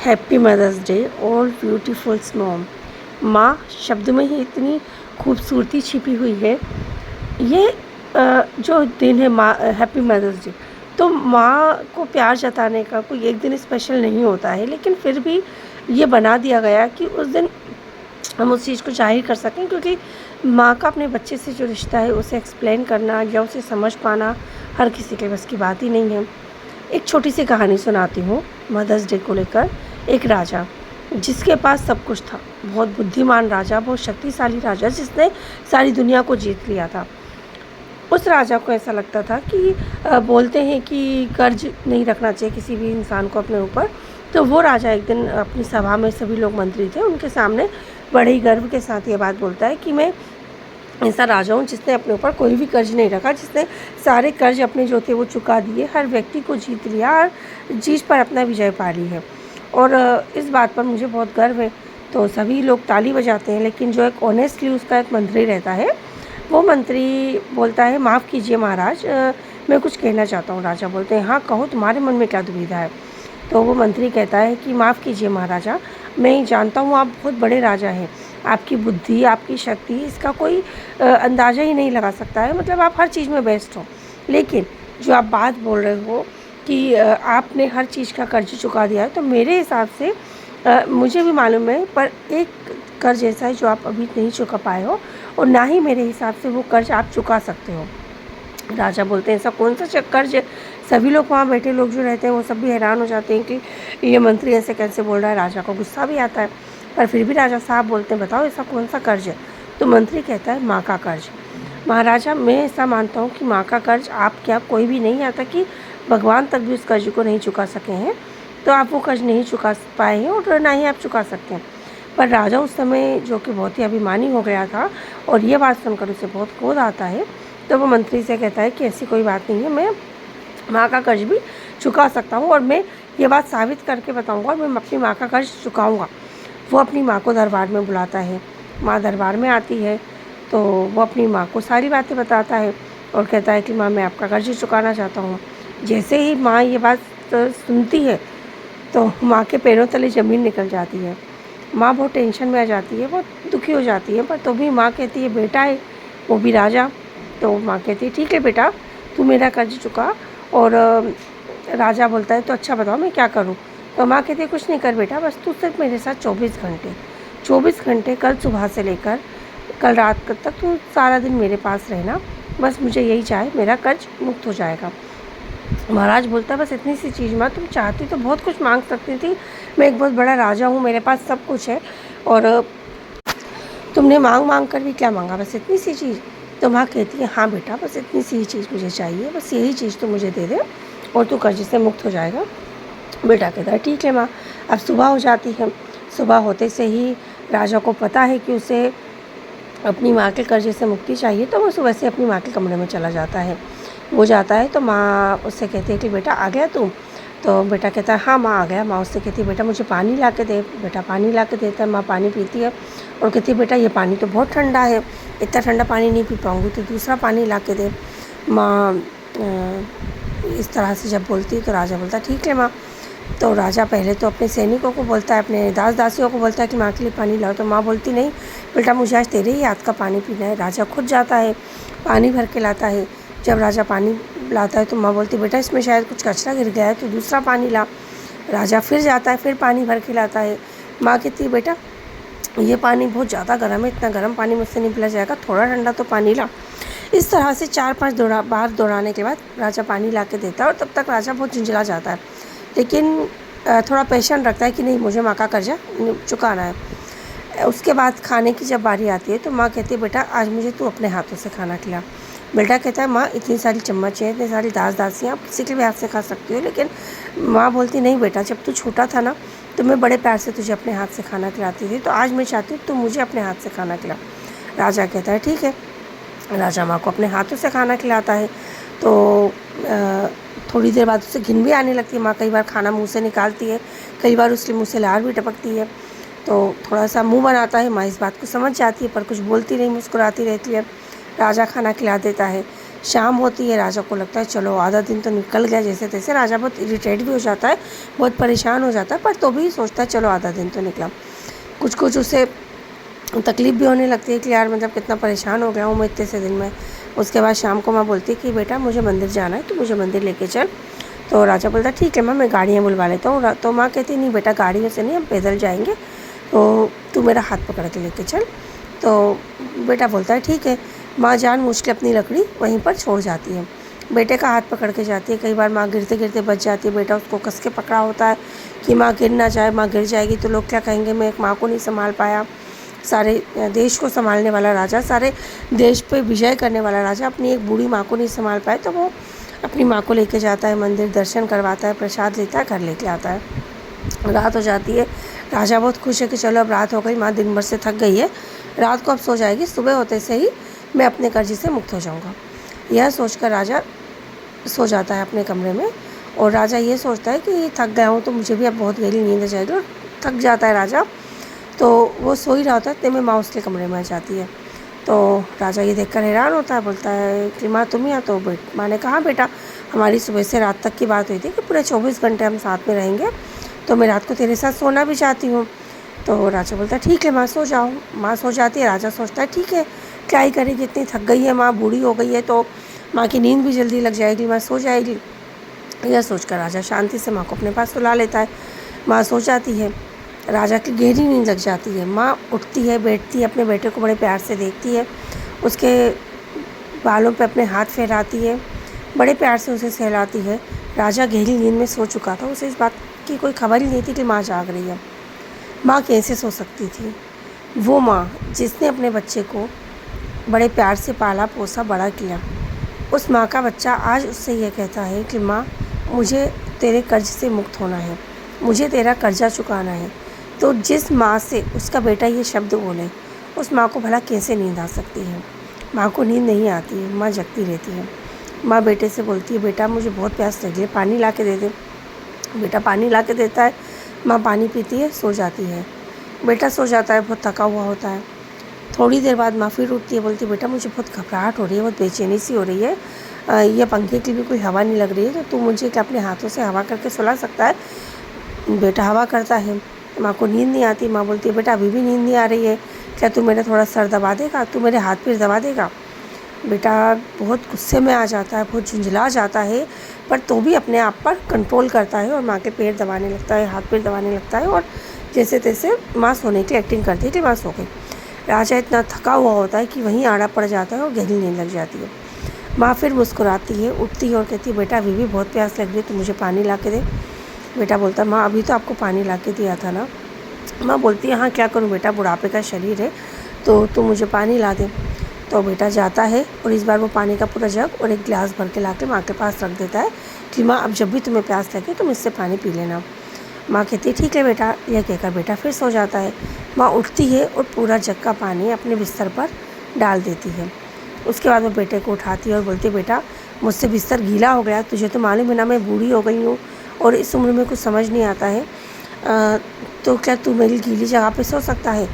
Happy mother's day all beautifuls mom. माँ शब्द में ही इतनी खूबसूरती छिपी हुई है। ये जो दिन है माँ हैप्पी मदर्स डे, तो माँ को प्यार जताने का कोई एक दिन स्पेशल नहीं होता है, लेकिन फिर भी ये बना दिया गया कि उस दिन हम उस चीज़ को ज़ाहिर कर सकें, क्योंकि माँ का अपने बच्चे से जो रिश्ता है उसे एक्सप्लेन करना या उसे समझ पाना हर किसी के बस की बात ही नहीं है। एक छोटी सी कहानी सुनाती हूँ मदर्स डे को लेकर। एक राजा जिसके पास सब कुछ था, बहुत बुद्धिमान राजा, बहुत शक्तिशाली राजा, जिसने सारी दुनिया को जीत लिया था। उस राजा को ऐसा लगता था कि बोलते हैं कि कर्ज नहीं रखना चाहिए किसी भी इंसान को अपने ऊपर। तो वो राजा एक दिन अपनी सभा में, सभी लोग मंत्री थे उनके सामने, बड़े ही गर्व के साथ ये बात बोलता है कि मैं ऐसा राजा हूँ जिसने अपने ऊपर कोई भी कर्ज नहीं रखा, जिसने सारे कर्ज अपने जो थे वो चुका दिए, हर व्यक्ति को जीत लिया और जीत पर अपना विजय पा ली है, और इस बात पर मुझे बहुत गर्व है। तो सभी लोग ताली बजाते हैं, लेकिन जो एक ऑनेस्टली उसका एक मंत्री रहता है, वो मंत्री बोलता है, माफ़ कीजिए महाराज, मैं कुछ कहना चाहता हूँ। राजा बोलते हैं, हाँ कहो, तुम्हारे मन में क्या दुविधा है। तो वो मंत्री कहता है कि माफ़ कीजिए महाराजा, मैं जानता हूँ आप बहुत बड़े राजा हैं, आपकी बुद्धि, आपकी शक्ति, इसका कोई अंदाज़ा ही नहीं लगा सकता है, मतलब आप हर चीज़ में बेस्ट हो। लेकिन जो आप बात बोल रहे हो कि आपने हर चीज़ का कर्ज चुका दिया है, तो मेरे हिसाब से मुझे भी मालूम है, पर एक कर्ज ऐसा है जो आप अभी नहीं चुका पाए हो, और ना ही मेरे हिसाब से वो कर्ज आप चुका सकते हो। राजा बोलते हैं, ऐसा कौन सा कर्ज है। सभी लोग, वहाँ बैठे लोग जो रहते हैं, वो सब भी हैरान हो जाते हैं कि ये मंत्री ऐसे कैसे बोल रहा है। राजा को गुस्सा भी आता है, पर फिर भी राजा साहब बोलते हैं, बताओ ऐसा कौन सा कर्ज है। तो मंत्री कहता है, माँ का कर्ज। महाराजा, मैं ऐसा मानता हूँ कि माँ का कर्ज आप क्या, कोई भी नहीं, आता कि भगवान तक भी उस कर्ज को नहीं चुका सके हैं, तो आप वो कर्ज नहीं चुका पाए हैं और ना ही आप चुका सकते हैं। पर राजा उस समय, जो कि बहुत ही अभिमानी हो गया था, और ये बात सुनकर उसे बहुत क्रोध आता है, तो वो मंत्री से कहता है कि ऐसी कोई बात नहीं है, मैं माँ का कर्ज भी चुका सकता हूँ, और मैं ये बात साबित करके बताऊँगा, और मैं अपनी माँ का कर्ज चुकाऊँगा। वो अपनी माँ को दरबार में बुलाता है। माँ दरबार में आती है, तो वो अपनी माँ को सारी बातें बताता है और कहता है कि माँ, मैं आपका कर्ज चुकाना चाहता हूँ। जैसे ही माँ ये बात सुनती है, तो माँ के पैरों तले ज़मीन निकल जाती है। माँ बहुत टेंशन में आ जाती है, बहुत दुखी हो जाती है, पर तो भी माँ कहती है, बेटा है, वो भी राजा। तो माँ कहती है, ठीक है बेटा, तू मेरा कर्ज चुका। और राजा बोलता है, तो अच्छा बताओ मैं क्या करूँ। तो माँ कहती है, कुछ नहीं कर बेटा, बस तू सिर्फ मेरे साथ 24 घंटे कल सुबह से लेकर कल रात तक तू सारा दिन मेरे पास रहना, बस मुझे यही चाहे, मेरा कर्ज मुक्त हो जाएगा। महाराज बोलता है, बस इतनी सी चीज़ माँ, तुम चाहती तो बहुत कुछ मांग सकती थी, मैं एक बहुत बड़ा राजा हूँ, मेरे पास सब कुछ है, और तुमने मांग कर भी क्या मांगा, बस इतनी सी चीज़। तो माँ कहती है, हाँ बेटा, बस इतनी सी चीज़ मुझे चाहिए, बस यही चीज़ तो मुझे दे दे और तू कर्ज से मुक्त हो जाएगा। बेटा कहता है, ठीक है माँ। अब सुबह हो जाती है। सुबह होते से ही राजा को पता है कि उसे अपनी माँ के कर्जे से मुक्ति चाहिए, तो वो सुबह से अपनी माँ के कमरे में चला जाता है। वो जाता है तो माँ उससे कहती है कि बेटा आ गया तू। तो बेटा कहता है, हाँ माँ आ गया। माँ उससे कहती है, बेटा मुझे पानी ला के दे। बेटा पानी ला के देता है। माँ पानी पीती है और कहती है, बेटा ये पानी तो बहुत ठंडा है, इतना ठंडा पानी नहीं पी पाऊँगी, तो दूसरा पानी ला के दे। माँ इस तरह से जब बोलती है, तो राजा बोलता है, ठीक है माँ। तो राजा पहले तो अपने सैनिकों को बोलता है, अपने दास दासियों को बोलता है कि माँ के लिए पानी लाओ। तो माँ बोलती, नहीं बेटा, मुझे आज तेरे ही हाथ का पानी पीना है। राजा खुद जाता है, पानी भर के लाता है। जब राजा पानी लाता है, तो माँ बोलती, बेटा इसमें शायद कुछ कचरा गिर गया है, तो दूसरा पानी ला। राजा फिर जाता है, फिर पानी भर के लाता है। माँ कहती है, बेटा ये पानी बहुत ज़्यादा गर्म है, इतना गर्म पानी मुझसे नहीं पिला जाएगा, थोड़ा ठंडा तो पानी ला। इस तरह से 4-5 बार दौड़ाने के बाद राजा पानी ला के देता है, और तब तक राजा बहुत झुंझला जाता है, लेकिन थोड़ा पेशेंस रखता है कि नहीं, मुझे माँ का कर्जा चुकाना है। उसके बाद खाने की जब बारी आती है, तो माँ कहती है, बेटा आज मुझे तू अपने हाथों से खाना खिला। बेटा कहता है, माँ इतनी सारी चम्मच हैं, इतनी सारी दास दासियाँ, आप किसी के भी हाथ से खा सकती हो। लेकिन माँ बोलती, नहीं बेटा, जब तू छोटा था ना, तो मैं बड़े प्यार से तुझे अपने हाथ से खाना खिलाती थी, तो आज मैं चाहती हूँ तू मुझे अपने हाथ से खाना खिला। राजा कहता है, ठीक है। राजा माँ को अपने हाथों से खाना खिलाता है। तो थोड़ी देर बाद उसे घिन भी आने लगती है। माँ कई बार खाना मुंह से निकालती है, कई बार उसके मुंह से लार भी टपकती है, तो थोड़ा सा मुंह बनाता है। माँ इस बात को समझ जाती है, पर कुछ बोलती नहीं, मुस्कुराती रहती है। राजा खाना खिला देता है। शाम होती है, राजा को लगता है चलो आधा दिन तो निकल गया जैसे तैसे। राजा बहुत इरिटेट भी हो जाता है, बहुत परेशान हो जाता है, पर तो भी सोचता है चलो आधा दिन तो निकला। कुछ कुछ उसे तकलीफ़ भी होने लगती है कि यार मतलब कितना परेशान हो गया हूँ मैं इतने से दिन में। उसके बाद शाम को माँ बोलती है कि बेटा मुझे मंदिर जाना है, तो मुझे मंदिर लेके चल। तो राजा बोलता है ठीक है माँ, मैं गाड़ियाँ बुलवा लेता हूँ। तो माँ कहती नहीं बेटा, गाड़ियों से नहीं, हम पैदल जाएंगे, तो तू मेरा हाथ पकड़ के लेके चल। तो बेटा बोलता है ठीक है। माँ जानबूझ के अपनी लकड़ी वहीं पर छोड़ जाती है, बेटे का हाथ पकड़ के जाती है। कई बार माँ गिरते गिरते बच जाती है, बेटा उसको कस के पकड़ा होता है कि माँ गिर ना जाए, माँ गिर जाएगी तो लोग क्या कहेंगे, मैं एक माँ को नहीं संभाल पाया। सारे देश को संभालने वाला राजा, सारे देश पे विजय करने वाला राजा अपनी एक बूढ़ी माँ को नहीं संभाल पाए, तो वो अपनी माँ को लेके जाता है मंदिर, दर्शन करवाता है, प्रसाद लेता है, घर लेके आता है। रात हो जाती है, राजा बहुत खुश है कि चलो अब रात हो गई, माँ दिन भर से थक गई है, रात को अब सो जाएगी, सुबह होते से ही मैं अपने कर्ज से मुक्त हो जाऊँगा। यह सोचकर राजा सो जाता है अपने कमरे में। और राजा ये सोचता है कि थक गया हूँ तो मुझे भी अब बहुत गहरी नींद आ जाएगी, और थक जाता है राजा। तो वो सो ही रहा होता है, इतने में माँ उसके कमरे में आ जाती है। तो राजा ये देखकर हैरान होता है, बोलता है कि माँ तुम यहाँ। तो माँ ने कहा बेटा, हमारी सुबह से रात तक की बात हुई थी कि पूरे 24 घंटे हम साथ में रहेंगे, तो मैं रात को तेरे साथ सोना भी चाहती हूँ। तो राजा बोलता है ठीक है माँ, सो जाओ। माँ सो जाती है, राजा सोचता है ठीक है, क्या ही करेगी, इतनी थक गई है माँ, बूढ़ी हो गई है, तो माँ की नींद भी जल्दी लग जाएगी, माँ सो जाएगी। यह सोचकर राजा शांति से माँ को अपने पास सुला लेता है। माँ सो जाती है, राजा की गहरी नींद लग जाती है। माँ उठती है, बैठती है, अपने बेटे को बड़े प्यार से देखती है, उसके बालों पे अपने हाथ फहराती है, बड़े प्यार से उसे सहलाती है। राजा गहरी नींद में सो चुका था, उसे इस बात की कोई खबर ही नहीं थी कि माँ जाग रही है। माँ कैसे सो सकती थी, वो माँ जिसने अपने बच्चे को बड़े प्यार से पाला पोसा बड़ा किया। उस माँ का बच्चा आज उससे ये कहता है कि माँ मुझे तेरे कर्ज से मुक्त होना है, मुझे तेरा कर्जा चुकाना है। तो जिस माँ से उसका बेटा ये शब्द बोले, उस माँ को भला कैसे नींद आ सकती है। माँ को नींद नहीं आती है, माँ जगती रहती है। माँ बेटे से बोलती है बेटा मुझे बहुत प्यास लगी है, पानी ला के दे दे। बेटा पानी ला के देता है, माँ पानी पीती है, सो जाती है। बेटा सो जाता है, बहुत थका हुआ होता है। थोड़ी देर बाद माँ फिर उठती है, बोलती है बेटा मुझे बहुत घबराहट हो रही है, बहुत बेचैनी सी हो रही है, यह पंखे की भी कोई हवा नहीं लग रही है, तो तू मुझे क्या अपने हाथों से हवा करके सुला सकता है। बेटा हवा करता है, माँ को नींद नहीं आती। माँ बोलती है बेटा अभी भी नींद नहीं आ रही है, क्या तू मेरा थोड़ा सर दबा देगा, तू मेरे हाथ पैर दबा देगा। बेटा बहुत गुस्से में आ जाता है, बहुत झुंझला जाता है, पर तो भी अपने आप पर कंट्रोल करता है और माँ के पैर दबाने लगता है, हाथ पैर दबाने लगता है, और जैसे तैसे माँ सोने की एक्टिंग करती है कि माँ सो गई। राजा इतना थका हुआ होता है कि वहीं आड़ा पड़ जाता है और गहरी नींद लग जाती है। माँ फिर मुस्कुराती है, उठती है और कहती है बेटा अभी भी बहुत प्यास लग रही है, तो मुझे पानी ला के दे। बेटा बोलता है माँ अभी तो आपको पानी ला के दिया था ना। माँ बोलती है हाँ क्या करूँ बेटा, बुढ़ापे का शरीर है, तो तू मुझे पानी ला दे। तो बेटा जाता है और इस बार वो पानी का पूरा जग और एक गिलास भर के ला के माँ के पास रख देता है कि माँ अब जब भी तुम्हें प्यास लगे तुम इससे पानी पी लेना। माँ कहती है ठीक है बेटा, यह कहकर बेटा फिर सो जाता है। माँ उठती है और पूरा जग का पानी अपने बिस्तर पर डाल देती है। उसके बाद वो बेटे को उठाती है और बोलती है बेटा मुझसे बिस्तर गीला हो गया, तुझे तो मालूम है ना मैं बूढ़ी हो गई हूँ और इस उम्र में कुछ समझ नहीं आता है, तो क्या तू मेरी गीली जगह पे सो सकता है।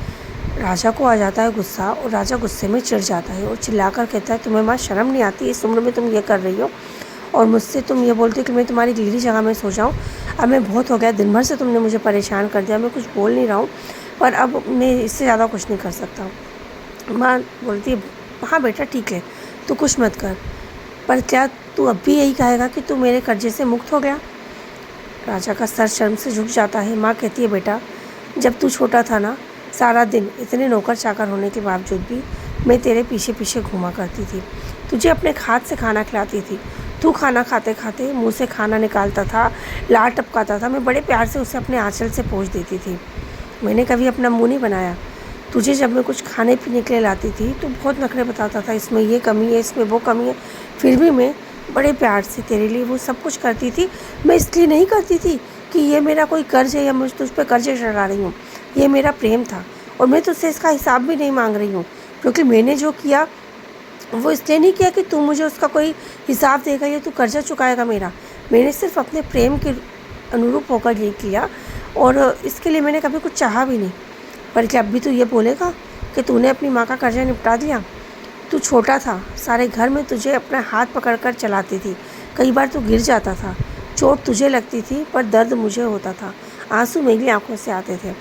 राजा को आ जाता है गुस्सा और राजा गुस्से में चिढ़ जाता है और चिल्लाकर कहता है तुम्हें माँ शर्म नहीं आती, इस उम्र में तुम ये कर रही हो और मुझसे तुम ये बोलते हो कि मैं तुम्हारी गीली जगह में सो जाऊँ। अब मैं बहुत हो गया, दिन भर से तुमने मुझे परेशान कर दिया, मैं कुछ बोल नहीं रहा हूँ, पर अब मैं इससे ज़्यादा कुछ नहीं कर सकता हूँ। माँ बोलती है हाँ बेटा ठीक है, तू कुछ मत कर, पर क्या तू अब भी यही कहेगा कि तू मेरे कर्जे से मुक्त हो गया। राजा का सर शर्म से झुक जाता है। माँ कहती है बेटा जब तू छोटा था ना, सारा दिन इतने नौकर चाकर होने के बावजूद भी मैं तेरे पीछे पीछे घूमा करती थी, तुझे अपने हाथ से खाना खिलाती थी, तू खाना खाते खाते मुँह से खाना निकालता था, लार टपकाता था, मैं बड़े प्यार से उसे अपने आंचल से पोंछ देती थी। मैंने कभी अपना मुँह नहीं बनाया। तुझे जब मैं कुछ खाने पीने के लिए लाती थी तो बहुत नखरे बताता था, इसमें ये कमी है, इसमें वो कमी है, फिर भी मैं बड़े प्यार से तेरे लिए वो सब कुछ करती थी। मैं इसलिए नहीं करती थी कि ये मेरा कोई कर्ज है या मुझ तुझ पर कर्जे चढ़ा रही हूँ, ये मेरा प्रेम था और मैं तुझसे इसका हिसाब भी नहीं मांग रही हूँ, क्योंकि मैंने जो किया वो इसलिए नहीं किया कि तू मुझे उसका कोई हिसाब देगा या तू कर्जा चुकाएगा मेरा। मैंने सिर्फ अपने प्रेम के अनुरूप होकर ये किया और इसके लिए मैंने कभी कुछ चाहा भी नहीं। पर क्या अब भी तू ये बोलेगा कि तूने अपनी माँ का कर्जा निपटा दिया। तू तू छोटा था, सारे घर में तुझे अपना हाथ पकड़कर चलाती थी। कई बार तू गिर जाता था, चोट तुझे लगती थी पर दर्द मुझे होता था। आंसू मेरी आंखों से आते थे।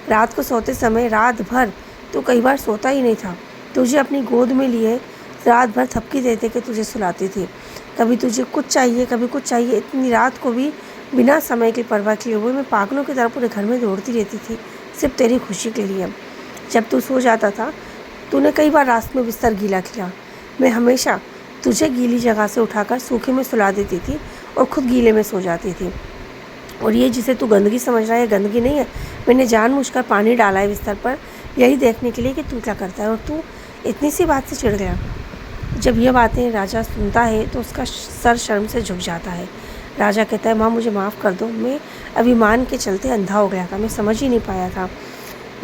रात को सोते समय रात भर तू कई बार सोता ही नहीं था। तुझे अपनी गोद में लिए रात भर थपकी देते कि तुझे सुलाती थी। कभी तुझे कुछ चाहिए, कभी कुछ चाहिए। इतनी रात को भी बिना समय की परवाह किए हुए मैं पागलों की तरह पूरे घर में दौड़ती रहती थी, सिर्फ तेरी खुशी के लिए। जब तू सो जाता था, तूने कई बार रात में बिस्तर गीला किया। मैं हमेशा तुझे गीली जगह से उठाकर सूखे में सुला देती थी और खुद गीले में सो जाती थी। और ये जिसे तू गंदगी समझ रहा है, गंदगी नहीं है। मैंने जानबूझकर पानी डाला है बिस्तर पर, यही देखने के लिए कि तू क्या करता है, और तू इतनी सी बात से चिढ़ गया। जब ये बातें राजा सुनता है तो उसका सर शर्म से झुक जाता है। राजा कहता है, माँ मुझे माफ़ कर दो, मैं अभिमान के चलते अंधा हो गया था, मैं समझ ही नहीं पाया था।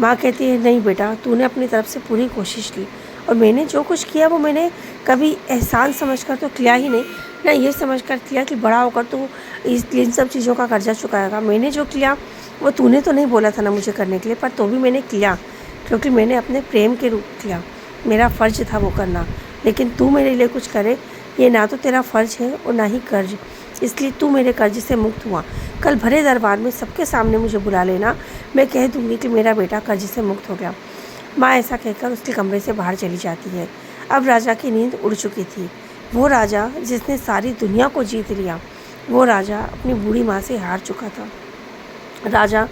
माँ कहती है, नहीं बेटा, तूने अपनी तरफ से पूरी कोशिश की और मैंने जो कुछ किया वो मैंने कभी एहसान समझकर तो किया ही नहीं, ना ये समझकर किया कि बड़ा होकर तू इन सब चीज़ों का कर्जा चुकाएगा। मैंने जो किया वो तूने तो नहीं बोला था ना मुझे करने के लिए, पर तो भी मैंने किया क्योंकि मैंने अपने प्रेम के रूप किया। मेरा फ़र्ज़ था वो करना, लेकिन तू मेरे लिए कुछ करे ये ना तो तेरा फ़र्ज़ है और ना ही कर्ज, इसलिए तू मेरे कर्ज से मुक्त हुआ। कल भरे दरबार में सबके सामने मुझे बुला लेना, मैं कह दूँगी कि मेरा बेटा कर्ज से मुक्त हो गया। माँ ऐसा कहकर उसके कमरे से बाहर चली जाती है। अब राजा की नींद उड़ चुकी थी। वो राजा जिसने सारी दुनिया को जीत लिया, वो राजा अपनी बूढ़ी माँ से हार चुका था। राजा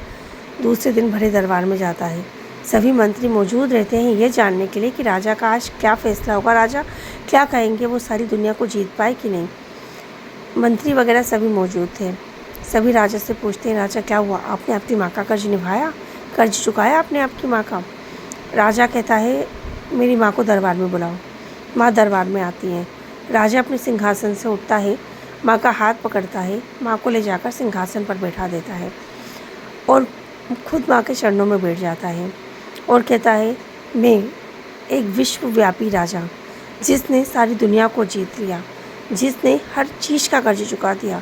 दूसरे दिन भरे दरबार में जाता है। सभी मंत्री मौजूद रहते हैं ये जानने के लिए कि राजा का आज क्या फैसला होगा, राजा क्या कहेंगे, वो सारी दुनिया को जीत पाए कि नहीं। मंत्री वगैरह सभी मौजूद थे। सभी राजा से पूछते हैं, राजा क्या हुआ, आपने आपकी माँ का कर्ज निभाया, कर्ज चुकाया आपने आपकी माँ का। राजा कहता है, मेरी माँ को दरबार में बुलाओ। माँ दरबार में आती हैं। राजा अपने सिंहासन से उठता है, माँ का हाथ पकड़ता है, माँ को ले जाकर सिंहासन पर बैठा देता है और खुद माँ के चरणों में बैठ जाता है और कहता है, मैं एक विश्वव्यापी राजा जिसने सारी दुनिया को जीत लिया, जिसने हर चीज़ का कर्ज चुका दिया,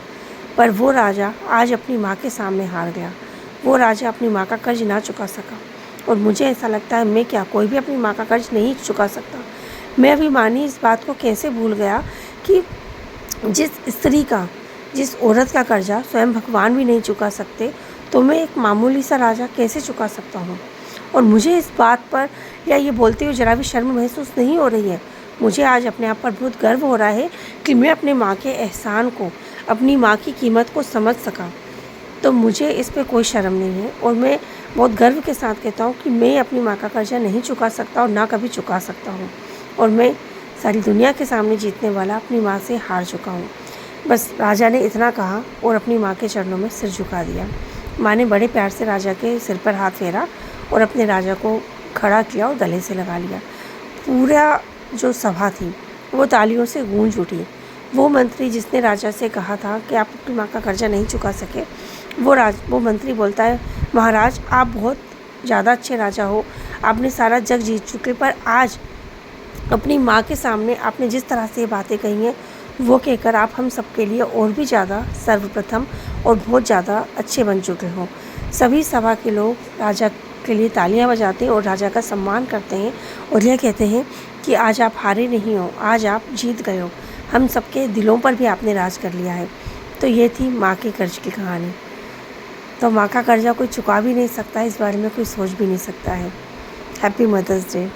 पर वो राजा आज अपनी माँ के सामने हार गया। वो राजा अपनी माँ का कर्ज ना चुका सका और मुझे ऐसा लगता है मैं क्या, कोई भी अपनी माँ का कर्ज नहीं चुका सकता। मैं अभिमानी इस बात को कैसे भूल गया कि जिस स्त्री का, जिस औरत का कर्जा स्वयं भगवान भी नहीं चुका सकते, तो मैं एक मामूली सा राजा कैसे चुका सकता हूँ। और मुझे इस बात पर या ये बोलते हुए ज़रा भी शर्म महसूस नहीं हो रही है। मुझे आज अपने आप पर बहुत गर्व हो रहा है कि मैं अपने माँ के एहसान को, अपनी माँ की कीमत को समझ सका। तो मुझे इस पे कोई शर्म नहीं है और मैं बहुत गर्व के साथ कहता हूँ कि मैं अपनी माँ का कर्जा नहीं चुका सकता और ना कभी चुका सकता हूँ, और मैं सारी दुनिया के सामने जीतने वाला अपनी माँ से हार चुका हूँ। बस राजा ने इतना कहा और अपनी माँ के चरणों में सिर झुका दिया। माँ ने बड़े प्यार से राजा के सिर पर हाथ फेरा और अपने राजा को खड़ा किया और गले से लगा लिया। पूरा जो सभा थी वो तालियों से गूंज उठी। वो मंत्री जिसने राजा से कहा था कि आप अपनी माँ का कर्जा नहीं चुका सके, वो मंत्री बोलता है, महाराज आप बहुत ज़्यादा अच्छे राजा हो, आपने सारा जग जीत चुके, पर आज अपनी माँ के सामने आपने जिस तरह से ये बातें कही हैं वो कहकर आप हम सबके लिए और भी ज़्यादा सर्वप्रथम और बहुत ज़्यादा अच्छे बन चुके हो। सभी सभा के लोग राजा के लिए तालियां बजाते हैं और राजा का सम्मान करते हैं और यह कहते हैं कि आज आप हारे नहीं हो, आज आप जीत गए हो, हम सबके दिलों पर भी आपने राज कर लिया है। तो ये थी माँ के कर्ज की कहानी। तो माँ का कर्जा कोई चुका भी नहीं सकता, इस बारे में कोई सोच भी नहीं सकता है। Happy mother's day.